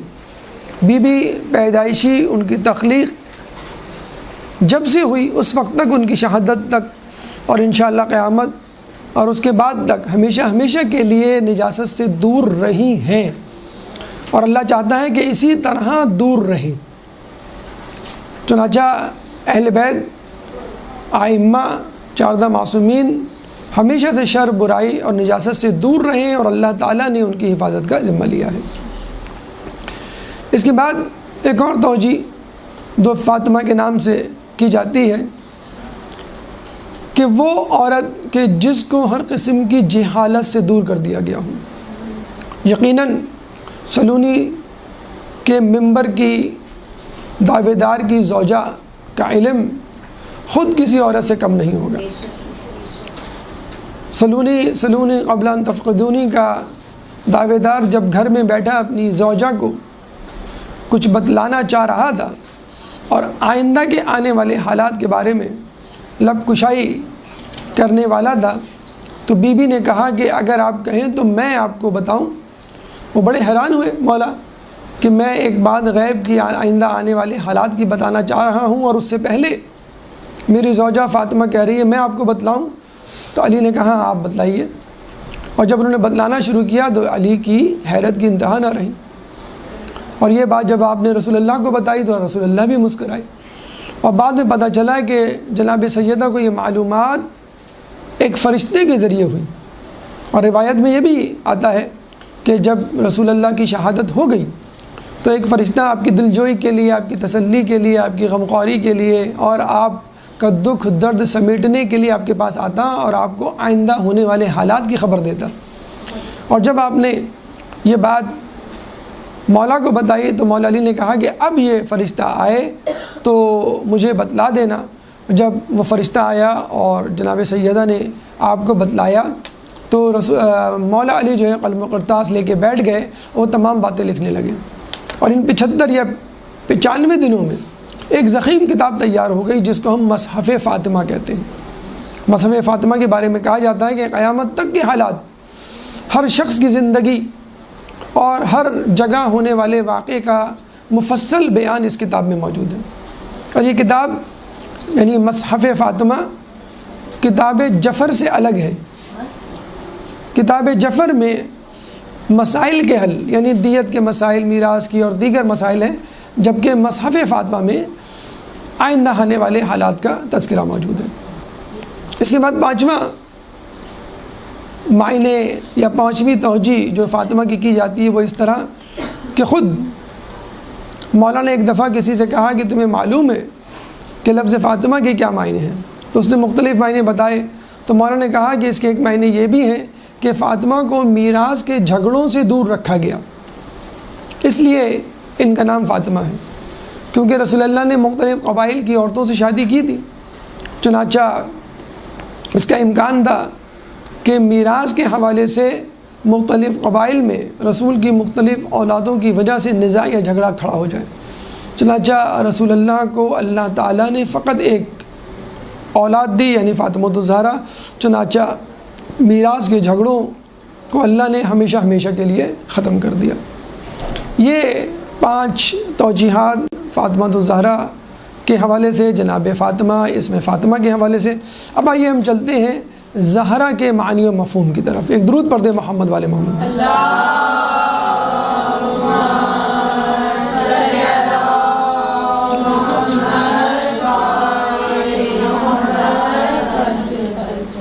بی بی پیدائشی، ان کی تخلیق جب سے ہوئی اس وقت تک، ان کی شہادت تک، اور انشاءاللہ قیامت اور اس کے بعد تک ہمیشہ ہمیشہ کے لیے نجاست سے دور رہی ہیں، اور اللہ چاہتا ہے کہ اسی طرح دور رہیں۔ چنانچہ اہل بیت، ائمہ، 14 معصومین ہمیشہ سے شر، برائی اور نجاست سے دور رہیں، اور اللہ تعالیٰ نے ان کی حفاظت کا ذمہ لیا ہے۔ اس کے بعد ایک اور توجیہ جو فاطمہ کے نام سے کی جاتی ہے کہ وہ عورت کہ جس کو ہر قسم کی جہالت سے دور کر دیا گیا ہو۔ یقیناً سلونی کے منبر کی دعوے دار کی زوجہ کا علم خود کسی عورت سے کم نہیں ہوگا۔ سلونی قبل ان تفقدونی کا دعوے دار جب گھر میں بیٹھا اپنی زوجہ کو کچھ بتلانا چاہ رہا تھا اور آئندہ کے آنے والے حالات کے بارے میں لب کشائی کرنے والا تھا، تو بی بی نے کہا کہ اگر آپ کہیں تو میں آپ کو بتاؤں۔ وہ بڑے حیران ہوئے مولا کہ میں ایک بات غیب کی، آئندہ آنے والے حالات کی بتانا چاہ رہا ہوں، اور اس سے پہلے میری زوجہ فاطمہ کہہ رہی ہے میں آپ کو بتلاؤں۔ تو علی نے کہا آپ بتلائیے، اور جب انہوں نے بتلانا شروع کیا تو علی کی حیرت کی انتہا نہ رہی، اور یہ بات جب آپ نے رسول اللہ کو بتائی تو رسول اللہ بھی مسکرائے، اور بعد میں پتہ چلا کہ جناب سیدہ کو یہ معلومات ایک فرشتے کے ذریعے ہوئی، اور روایت میں یہ بھی آتا ہے کہ جب رسول اللہ کی شہادت ہو گئی تو ایک فرشتہ آپ کی دلجوئی کے لیے، آپ کی تسلی کے لیے، آپ کی غمخواری کے لیے اور آپ کا دکھ درد سمیٹنے کے لیے آپ کے پاس آتا اور آپ کو آئندہ ہونے والے حالات کی خبر دیتا۔ اور جب آپ نے یہ بات مولا کو بتائی تو مولا علی نے کہا کہ اب یہ فرشتہ آئے تو مجھے بتلا دینا۔ جب وہ فرشتہ آیا اور جناب سیدہ نے آپ کو بتلایا تو مولا علی جو ہے قلم و کرتاس لے کے بیٹھ گئے، وہ تمام باتیں لکھنے لگے، اور ان 75 یا 95 دنوں میں ایک ضخیم کتاب تیار ہو گئی جس کو ہم مصحف فاطمہ کہتے ہیں۔ مصحف فاطمہ کے بارے میں کہا جاتا ہے کہ قیامت تک کے حالات، ہر شخص کی زندگی اور ہر جگہ ہونے والے واقعے کا مفصل بیان اس کتاب میں موجود ہے۔ اور یہ کتاب یعنی مصحف فاطمہ کتاب جفر سے الگ ہے۔ کتاب جفر میں مسائل کے حل یعنی دیت کے مسائل، میراث کی اور دیگر مسائل ہیں، جبکہ مصحف فاطمہ میں آئندہ آنے والے حالات کا تذکرہ موجود ہے۔ اس کے بعد 5واں معنی یا 5ویں توجیہ جو فاطمہ کی جاتی ہے وہ اس طرح کہ خود مولا نے ایک دفعہ کسی سے کہا کہ تمہیں معلوم ہے کہ لفظ فاطمہ کے کیا معنی ہیں؟ تو اس نے مختلف معنی بتائے، تو مولا نے کہا کہ اس کے ایک معنی یہ بھی ہیں کہ فاطمہ کو میراث کے جھگڑوں سے دور رکھا گیا، اس لیے ان کا نام فاطمہ ہے، کیونکہ رسول اللہ نے مختلف قبائل کی عورتوں سے شادی کی تھی، چنانچہ اس کا امکان تھا کہ میراث کے حوالے سے مختلف قبائل میں رسول کی مختلف اولادوں کی وجہ سے نزاع یا جھگڑا کھڑا ہو جائے۔ چنانچہ رسول اللہ کو اللہ تعالیٰ نے فقط ایک اولاد دی یعنی فاطمہ الزہرا، چنانچہ میراث کے جھگڑوں کو اللہ نے ہمیشہ ہمیشہ کے لیے ختم کر دیا۔ یہ 5 توجیحات فاطمہ الزہرا کے حوالے سے، جناب فاطمہ اسم فاطمہ کے حوالے سے۔ اب آئیے ہم چلتے ہیں زہرا کے معنی و مفہوم کی طرف۔ ایک درود پڑھ دیں محمد والے محمد۔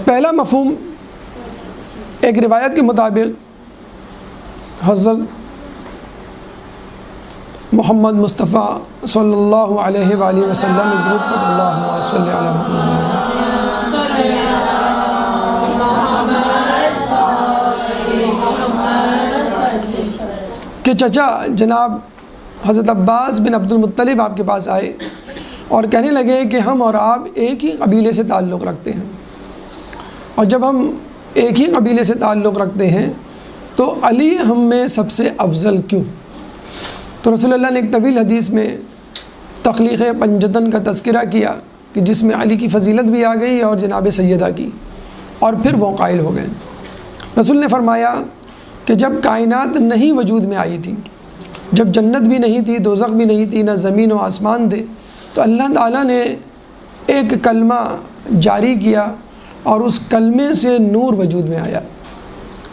پہلا مفہوم ایک روایت کے مطابق حضرت محمد مصطفیٰ صلی اللہ علیہ وآلہ وسلم میں درود پڑھ اللہم صلی علی محمد کہ چچا جناب حضرت عباس بن عبد المطلب آپ کے پاس آئے اور کہنے لگے کہ ہم اور آپ ایک ہی قبیلے سے تعلق رکھتے ہیں، اور جب ہم ایک ہی قبیلے سے تعلق رکھتے ہیں تو علی ہم میں سب سے افضل کیوں؟ تو رسول اللہ نے ایک طویل حدیث میں تخلیق پنجتن کا تذکرہ کیا کہ جس میں علی کی فضیلت بھی آ گئی اور جناب سیدہ کی، اور پھر وہ قائل ہو گئے۔ رسول نے فرمایا کہ جب کائنات نہیں وجود میں آئی تھی، جب جنت بھی نہیں تھی، دوزخ بھی نہیں تھی، نہ زمین و آسمان تھے، تو اللہ تعالیٰ نے ایک کلمہ جاری کیا اور اس کلمے سے نور وجود میں آیا۔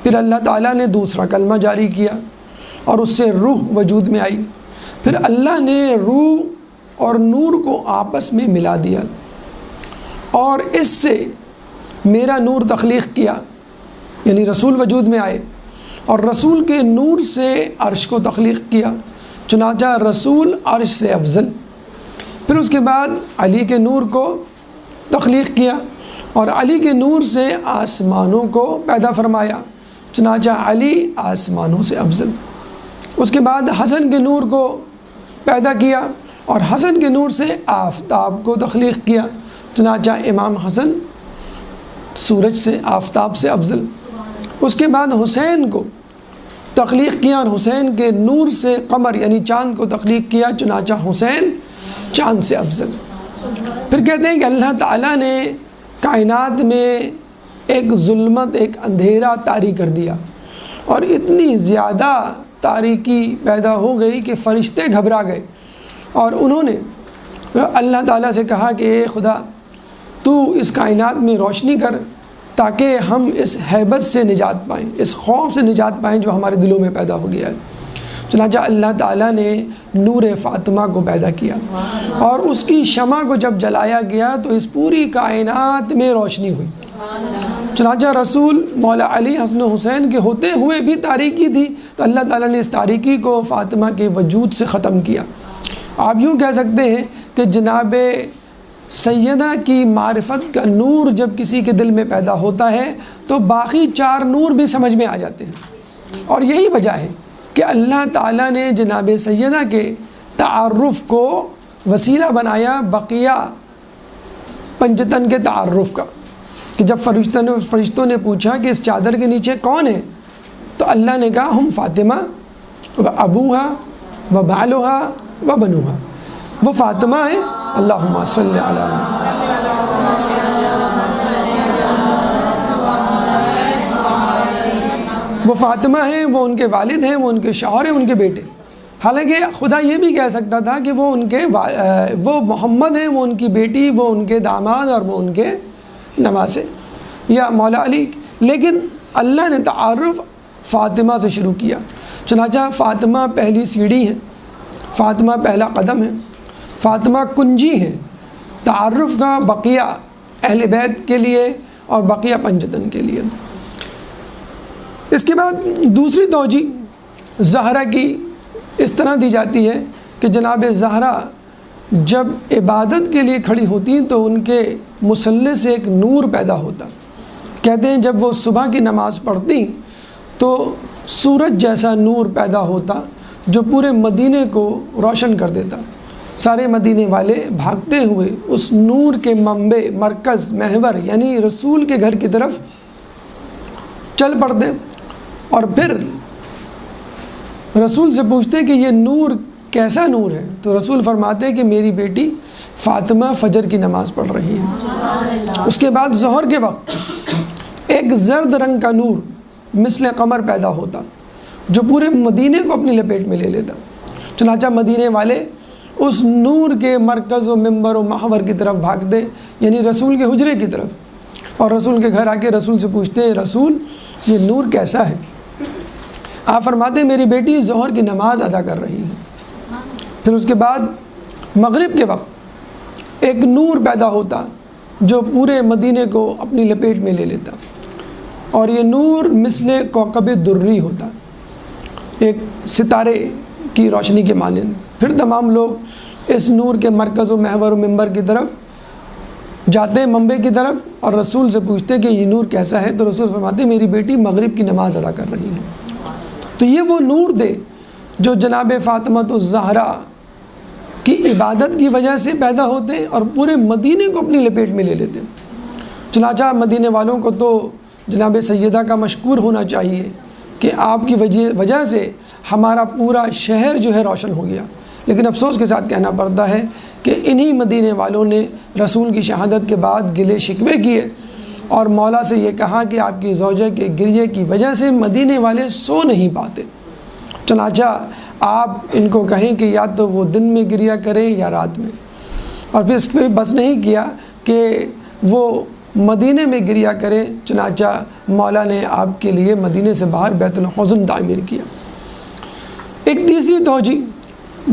پھر اللہ تعالیٰ نے دوسرا کلمہ جاری کیا اور اس سے روح وجود میں آئی۔ پھر اللہ نے روح اور نور کو آپس میں ملا دیا اور اس سے میرا نور تخلیق کیا، یعنی رسول وجود میں آئے، اور رسول کے نور سے عرش کو تخلیق کیا، چنانچہ رسول عرش سے افضل۔ پھر اس کے بعد علی کے نور کو تخلیق کیا اور علی کے نور سے آسمانوں کو پیدا فرمایا، چنانچہ علی آسمانوں سے افضل۔ اس کے بعد حسن کے نور کو پیدا کیا اور حسن کے نور سے آفتاب کو تخلیق کیا، چنانچہ امام حسن سورج سے، آفتاب سے افضل۔ اس کے بعد حسین کو تخلیق کیا اور حسین کے نور سے قمر یعنی چاند کو تخلیق کیا، چنانچہ حسین چاند سے افضل۔ پھر کہتے ہیں کہ اللہ تعالیٰ نے کائنات میں ایک ظلمت، ایک اندھیرا طاری کر دیا اور اتنی زیادہ تاریکی پیدا ہو گئی کہ فرشتے گھبرا گئے، اور انہوں نے اللہ تعالیٰ سے کہا کہ اے خدا تو اس کائنات میں روشنی کر تاکہ ہم اس ہیبت سے نجات پائیں، اس خوف سے نجات پائیں جو ہمارے دلوں میں پیدا ہو گیا ہے۔ چنانچہ اللہ تعالیٰ نے نور فاطمہ کو پیدا کیا اور اس کی شمع کو جب جلایا گیا تو اس پوری کائنات میں روشنی ہوئی۔ چنانچہ رسول مولا علی حسن و حسین کے ہوتے ہوئے بھی تاریکی تھی، تو اللہ تعالیٰ نے اس تاریکی کو فاطمہ کے وجود سے ختم کیا۔ آپ یوں کہہ سکتے ہیں کہ جناب سیدہ کی معرفت کا نور جب کسی کے دل میں پیدا ہوتا ہے تو باقی چار نور بھی سمجھ میں آ جاتے ہیں، اور یہی وجہ ہے کہ اللہ تعالیٰ نے جناب سیدہ کے تعارف کو وسیلہ بنایا بقیہ پنجتن کے تعارف کا، کہ جب فرشتوں نے پوچھا کہ اس چادر کے نیچے کون ہے، تو اللہ نے کہا ہم فاطمہ و ابوہا و بالوہا و بنوہا، وہ فاطمہ ہے، اللہم صلی علی محمد، وہ فاطمہ ہیں، وہ ان کے والد ہیں، وہ ان کے شوہر ہیں، ان کے بیٹے۔ حالانکہ خدا یہ بھی کہہ سکتا تھا کہ وہ محمد ہیں، وہ ان کی بیٹی، وہ ان کے داماد اور وہ ان کے نواسے یا مولا علی، لیکن اللہ نے تعارف فاطمہ سے شروع کیا۔ چنانچہ فاطمہ پہلی سیڑھی ہے، فاطمہ پہلا قدم ہے، فاطمہ کنجی ہے تعارف کا بقیہ اہل بیت کے لیے اور بقیہ پنجتن کے لیے۔ اس کے بعد دوسری توجہ زہرا کی اس طرح دی جاتی ہے کہ جناب زہرا جب عبادت کے لیے کھڑی ہوتی تو ان کے مصلے سے ایک نور پیدا ہوتا۔ کہتے ہیں جب وہ صبح کی نماز پڑھتی تو سورج جیسا نور پیدا ہوتا جو پورے مدینے کو روشن کر دیتا۔ سارے مدینے والے بھاگتے ہوئے اس نور کے منبع، مرکز، محور یعنی رسول کے گھر کی طرف چل پڑتے، اور پھر رسول سے پوچھتے کہ یہ نور کیسا نور ہے؟ تو رسول فرماتے کہ میری بیٹی فاطمہ فجر کی نماز پڑھ رہی ہے۔ اس کے بعد ظہر کے وقت ایک زرد رنگ کا نور مثل قمر پیدا ہوتا جو پورے مدینے کو اپنی لپیٹ میں لے لیتا۔ چنانچہ مدینے والے اس نور کے مرکز و منبر و محور کی طرف بھاگتے، یعنی رسول کے حجرے کی طرف، اور رسول کے گھر آ کے رسول سے پوچھتے ہیں رسول یہ نور کیسا ہے؟ آپ فرماتے ہیں میری بیٹی ظہر کی نماز ادا کر رہی ہے۔ پھر اس کے بعد مغرب کے وقت ایک نور پیدا ہوتا جو پورے مدینے کو اپنی لپیٹ میں لے لیتا، اور یہ نور مثل کوکب دری ہوتا، ایک ستارے کی روشنی کے مانند۔ پھر تمام لوگ اس نور کے مرکز و محور و منبر کی طرف جاتے ہیں، منبع کی طرف، اور رسول سے پوچھتے کہ یہ نور کیسا ہے؟ تو رسول فرماتے میری بیٹی مغرب کی نماز ادا کر رہی ہے۔ تو یہ وہ نور تھے جو جناب فاطمہ الزہرا کی عبادت کی وجہ سے پیدا ہوتے ہیں اور پورے مدینے کو اپنی لپیٹ میں لے لیتے ہیں۔ چنانچہ مدینے والوں کو تو جناب سیدہ کا مشکور ہونا چاہیے کہ آپ کی وجہ سے ہمارا پورا شہر جو ہے روشن ہو گیا، لیکن افسوس کے ساتھ کہنا پڑتا ہے کہ انہی مدینے والوں نے رسول کی شہادت کے بعد گلے شکوے کیے اور مولا سے یہ کہا کہ آپ کی زوجہ کے گریے کی وجہ سے مدینے والے سو نہیں پاتے، چنانچہ آپ ان کو کہیں کہ یا تو وہ دن میں گریا کریں یا رات میں، اور پھر اس پہ بس نہیں کیا کہ وہ مدینے میں گریا کریں، چنانچہ مولا نے آپ کے لیے مدینے سے باہر بیت الحزن تعمیر کیا۔ ایک تیسری توجہ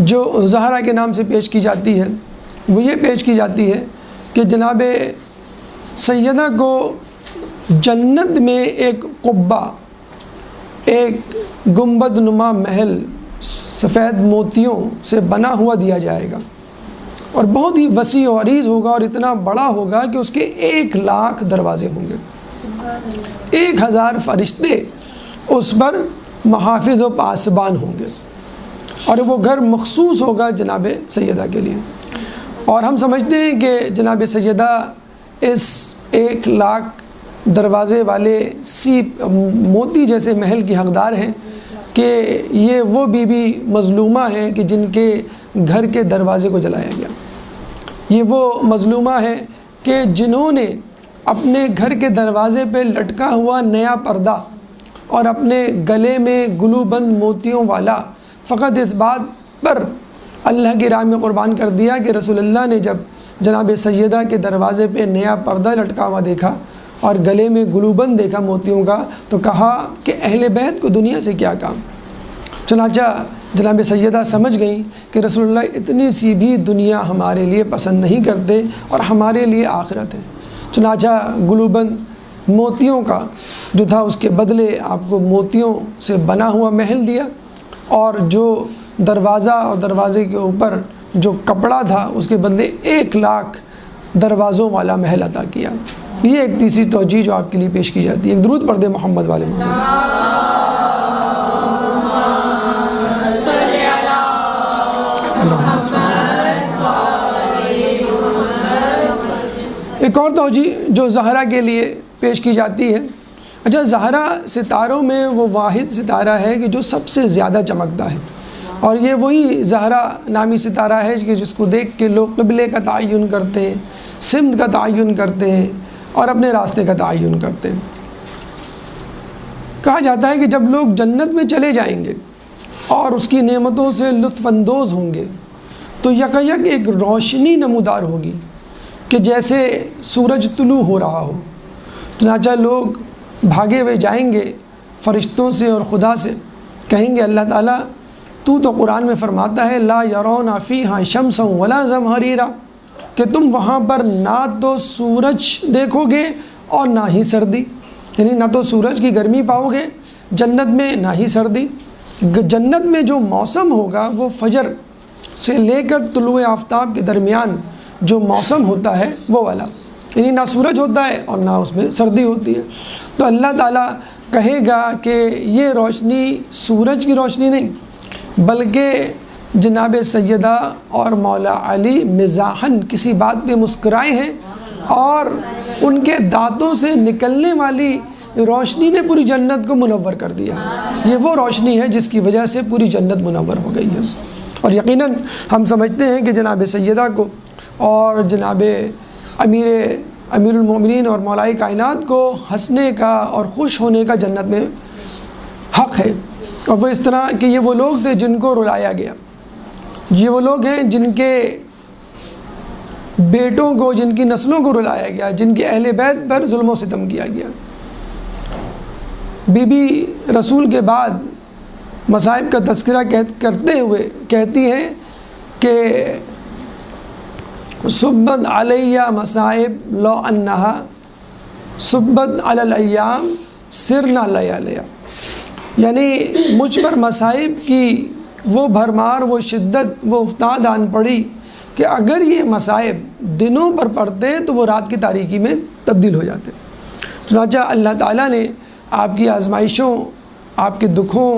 جو زہرا کے نام سے پیش کی جاتی ہے وہ یہ پیش کی جاتی ہے کہ جناب سیدہ کو جنت میں ایک قبہ، ایک گنبد نما محل سفید موتیوں سے بنا ہوا دیا جائے گا، اور بہت ہی وسیع و عریض ہوگا اور اتنا بڑا ہوگا کہ اس کے 1,00,000 دروازے ہوں گے، 1000 فرشتے اس پر محافظ و پاسبان ہوں گے، اور وہ گھر مخصوص ہوگا جناب سیدہ کے لیے۔ اور ہم سمجھتے ہیں کہ جناب سیدہ اس 1,00,000 دروازے والے موتی جیسے محل کی حقدار ہیں کہ یہ وہ بی بی مظلومہ ہیں کہ جن کے گھر کے دروازے کو جلایا گیا، یہ وہ مظلومہ ہیں کہ جنہوں نے اپنے گھر کے دروازے پہ لٹکا ہوا نیا پردہ اور اپنے گلے میں گلو بند موتیوں والا فقط اس بات پر اللہ کی راہ میں قربان کر دیا کہ رسول اللہ نے جب جناب سیدہ کے دروازے پہ نیا پردہ لٹکا ہوا دیکھا اور گلے میں گلو بند دیکھا موتیوں کا تو کہا کہ اہل بیت کو دنیا سے کیا کام۔ چنانچہ جناب سیدہ سمجھ گئیں کہ رسول اللہ اتنی سی بھی دنیا ہمارے لیے پسند نہیں کرتے اور ہمارے لیے آخرت ہے، چنانچہ گلو بند موتیوں کا جو تھا اس کے بدلے آپ کو موتیوں سے بنا ہوا محل دیا، اور جو دروازہ اور دروازے کے اوپر جو کپڑا تھا اس کے بدلے 1,00,000 دروازوں والا محل عطا کیا۔ یہ ایک تیسری توجہ جو آپ کے لیے پیش کی جاتی ہے۔ ایک درود پڑھ دیں محمد والے محمد۔ ایک اور توجہ جو زہرا کے لیے پیش کی جاتی ہے، اچھا زہرا ستاروں میں وہ واحد ستارہ ہے کہ جو سب سے زیادہ چمکتا ہے، اور یہ وہی زہرا نامی ستارہ ہے کہ جس کو دیکھ کے لوگ قبلے کا تعین کرتے ہیں، سمت کا تعین کرتے ہیں اور اپنے راستے کا تعین کرتے ہیں۔ کہا جاتا ہے کہ جب لوگ جنت میں چلے جائیں گے اور اس کی نعمتوں سے لطف اندوز ہوں گے تو یکایک ایک روشنی نمودار ہوگی کہ جیسے سورج طلوع ہو رہا ہو، چنانچہ لوگ بھاگے ہوئے جائیں گے فرشتوں سے اور خدا سے، کہیں گے اللہ تعالیٰ تو قرآن میں فرماتا ہے لا یرون فیہا شمسا ولا زمہریرا، کہ تم وہاں پر نہ تو سورج دیکھو گے اور نہ ہی سردی، یعنی نہ تو سورج کی گرمی پاؤ گے جنت میں نہ ہی سردی۔ جنت میں جو موسم ہوگا وہ فجر سے لے کر طلوع آفتاب کے درمیان جو موسم ہوتا ہے وہ والا، یعنی نہ سورج ہوتا ہے اور نہ اس میں سردی ہوتی ہے۔ تو اللہ تعالیٰ کہے گا کہ یہ روشنی سورج کی روشنی نہیں بلکہ جناب سیدہ اور مولا علی مزاحن کسی بات پہ مسکرائے ہیں اور ان کے دانتوں سے نکلنے والی روشنی نے پوری جنت کو منور کر دیا۔ یہ وہ روشنی ہے جس کی وجہ سے پوری جنت منور ہو گئی ہے، اور یقیناً ہم سمجھتے ہیں کہ جناب سیدہ کو اور جناب امیر المومنین اور مولا کائنات کو ہنسنے کا اور خوش ہونے کا جنت میں حق ہے، اور وہ اس طرح کہ یہ وہ لوگ تھے جن کو رلایا گیا، یہ وہ لوگ ہیں جن کے بیٹوں کو، جن کی نسلوں کو رلایا گیا، جن کے اہل بیت پر ظلم و ستم کیا گیا۔ بی بی رسول کے بعد مصائب کا تذکرہ کرتے ہوئے کہتی ہیں کہ صبت علیہ مصائب لو انہا صبت علی الایام سرنا لیالیا، یعنی مجھ پر مصائب کی وہ بھرمار، وہ شدت، وہ افتاد آن پڑی کہ اگر یہ مصائب دنوں پر پڑتے تو وہ رات کی تاریکی میں تبدیل ہو جاتے۔ چنانچہ اللہ تعالیٰ نے آپ کی آزمائشوں، آپ کے دکھوں،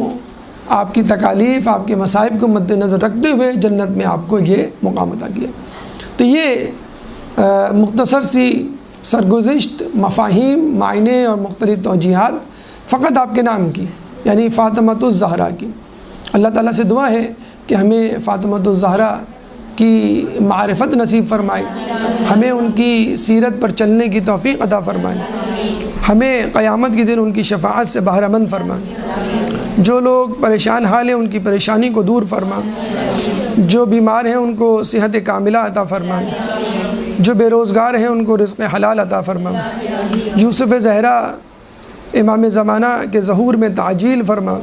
آپ کی تکالیف، آپ کے مصائب کو مد نظر رکھتے ہوئے جنت میں آپ کو یہ مقام عطا کیا۔ تو یہ مختصر سی سرگزشت مفاہیم، معنی اور مختلف توجیہات فقط آپ کے نام کی، یعنی فاطمۃ الزہرا کی۔ اللہ تعالیٰ سے دعا ہے کہ ہمیں فاطمۃ الزہرا کی معرفت نصیب فرمائے، ہمیں ان کی سیرت پر چلنے کی توفیق عطا فرمائے، ہمیں قیامت کے دن ان کی شفاعت سے بہرہ مند فرمائے۔ جو لوگ پریشان حال ہیں ان کی پریشانی کو دور فرما، جو بیمار ہیں ان کو صحت کاملہ عطا فرما، جو بے روزگار ہیں ان کو رزق حلال عطا فرما، یوسف زہرا امام زمانہ کے ظہور میں تعجیل فرما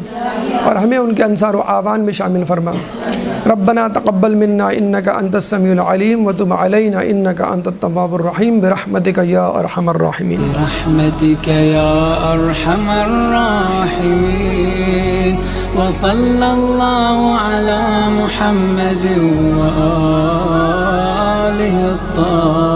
اور ہمیں ان کے انصار و اعوان میں شامل فرما۔ ربنا تقبل منا انک انت السمیع العلیم وتب علینا انک انت التواب الرحیم برحمتک یا ارحم الراحمین۔ برحمتک یا ارحم الراحمین وصلی اللہ علی محمد وآلہ الطاہرین۔